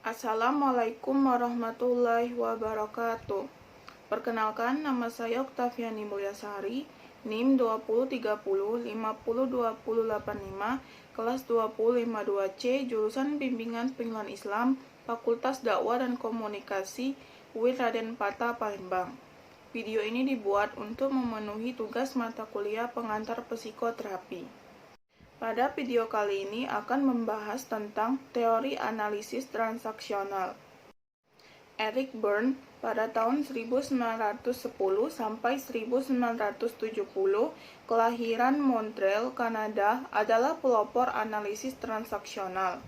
Assalamualaikum warahmatullahi wabarakatuh. Perkenalkan, nama saya Oktaviani Mulyasari, NIM 2030502085, kelas 2052C, jurusan Bimbingan Pengenalan Islam, Fakultas Dakwah dan Komunikasi, UIN Raden Patah, Palembang. Video ini dibuat untuk memenuhi tugas mata kuliah pengantar psikoterapi. Pada video kali ini akan membahas tentang teori analisis transaksional. Eric Berne pada tahun 1910 sampai 1970, kelahiran Montreal, Kanada, adalah pelopor analisis transaksional.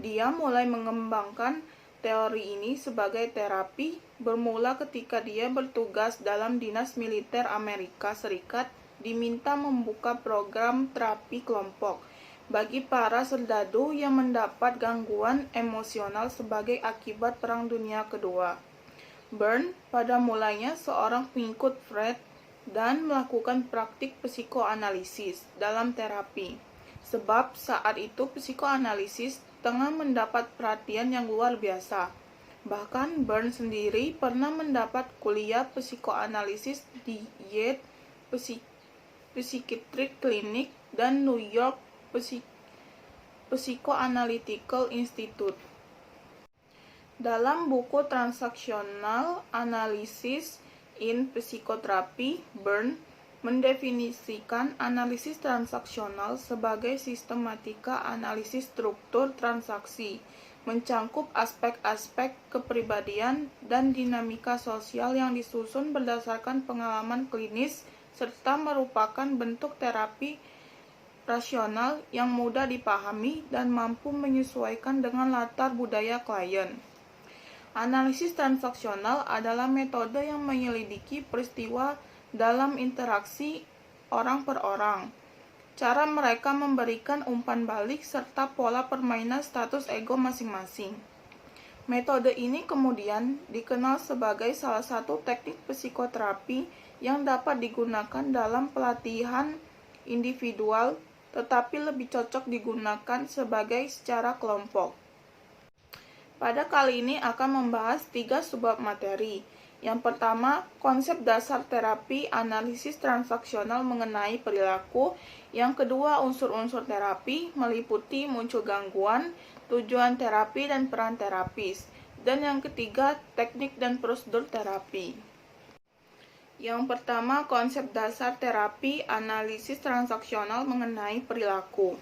Dia mulai mengembangkan teori ini sebagai terapi bermula ketika dia bertugas dalam Dinas Militer Amerika Serikat diminta membuka program terapi kelompok bagi para serdadu yang mendapat gangguan emosional sebagai akibat Perang Dunia Kedua. Berne pada mulanya seorang pengikut Freud dan melakukan praktik psikoanalisis dalam terapi, sebab saat itu psikoanalisis tengah mendapat perhatian yang luar biasa. Bahkan Berne sendiri pernah mendapat kuliah psikoanalisis di Yale Psychiatric Clinic dan New York Psychoanalytical Institute. Dalam buku Transactional Analysis in Psychotherapy, Berne mendefinisikan analisis transaksional sebagai sistematika analisis struktur transaksi, mencangkup aspek-aspek kepribadian dan dinamika sosial yang disusun berdasarkan pengalaman klinis, serta merupakan bentuk terapi rasional yang mudah dipahami dan mampu menyesuaikan dengan latar budaya klien. Analisis transaksional adalah metode yang menyelidiki peristiwa dalam interaksi orang per orang, cara mereka memberikan umpan balik, serta pola permainan status ego masing-masing. Metode ini kemudian dikenal sebagai salah satu teknik psikoterapi yang dapat digunakan dalam pelatihan individual, tetapi lebih cocok digunakan secara kelompok. Pada kali ini akan membahas 3 subbab materi. Yang pertama, konsep dasar terapi analisis transaksional mengenai perilaku. Yang kedua, unsur-unsur terapi meliputi muncul gangguan, tujuan terapi dan peran terapis. Dan yang ketiga, teknik dan prosedur terapi. Yang pertama, konsep dasar terapi analisis transaksional mengenai perilaku.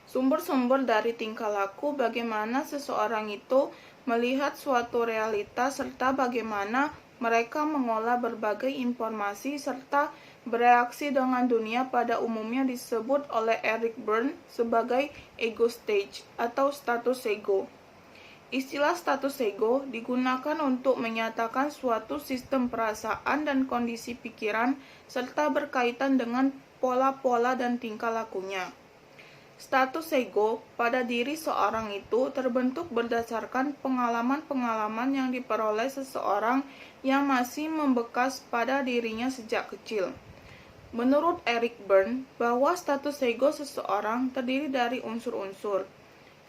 Sumber-sumber dari tingkah laku, bagaimana seseorang itu melihat suatu realitas, serta bagaimana mereka mengolah berbagai informasi serta bereaksi dengan dunia pada umumnya disebut oleh Eric Berne sebagai ego stage atau status ego. Istilah status ego digunakan untuk menyatakan suatu sistem perasaan dan kondisi pikiran serta berkaitan dengan pola-pola dan tingkah lakunya. Status ego pada diri seorang itu terbentuk berdasarkan pengalaman-pengalaman yang diperoleh seseorang yang masih membekas pada dirinya sejak kecil. Menurut Eric Berne, bahwa status ego seseorang terdiri dari unsur-unsur.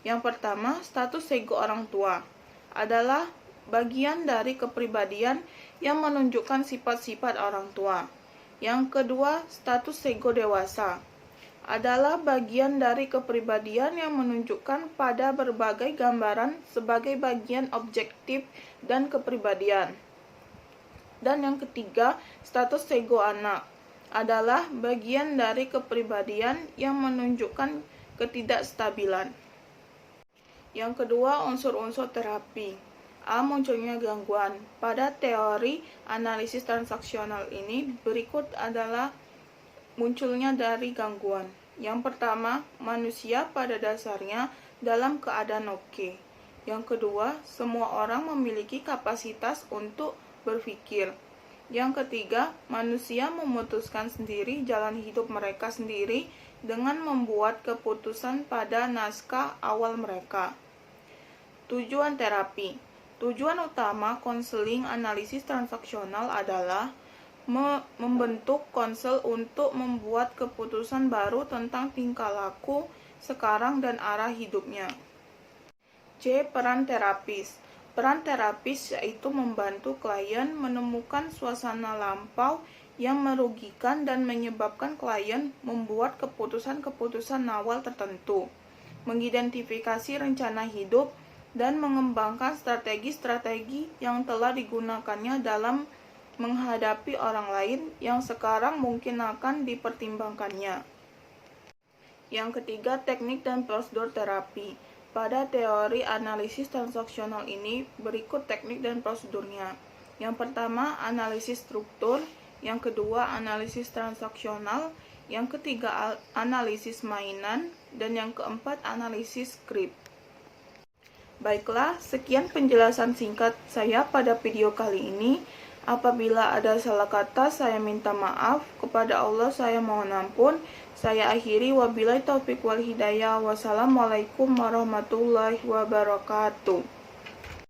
Yang pertama, status ego orang tua adalah bagian dari kepribadian yang menunjukkan sifat-sifat orang tua. Yang kedua, status ego dewasa adalah bagian dari kepribadian yang menunjukkan pada berbagai gambaran sebagai bagian objektif dan kepribadian. Dan yang ketiga, status ego anak adalah bagian dari kepribadian yang menunjukkan ketidakstabilan. Yang kedua, unsur-unsur terapi. Munculnya gangguan. Pada teori analisis transaksional ini, berikut adalah munculnya dari gangguan. Yang pertama, manusia pada dasarnya dalam keadaan oke. Yang kedua, semua orang memiliki kapasitas untuk berpikir. Yang ketiga, manusia memutuskan sendiri jalan hidup mereka sendiri dengan membuat keputusan pada naskah awal mereka. Tujuan terapi. Tujuan utama konseling analisis transaksional adalah membentuk konsel untuk membuat keputusan baru tentang tingkah laku sekarang dan arah hidupnya. C. Peran terapis. Peran terapis yaitu membantu klien menemukan suasana lampau yang merugikan dan menyebabkan klien membuat keputusan-keputusan awal tertentu, mengidentifikasi rencana hidup, dan mengembangkan strategi-strategi yang telah digunakannya dalam menghadapi orang lain yang sekarang mungkin akan dipertimbangkannya. Yang ketiga, teknik dan prosedur terapi. Pada teori analisis transaksional ini, berikut teknik dan prosedurnya. Yang pertama, analisis struktur. Yang kedua, analisis transaksional. Yang ketiga, analisis mainan. Dan yang keempat, analisis skrip. Baiklah, sekian penjelasan singkat saya pada video kali ini. Apabila ada salah kata, saya minta maaf. Kepada Allah saya mohon ampun. Saya akhiri, wabillahi taufiq wal hidayah. Wassalamualaikum warahmatullahi wabarakatuh.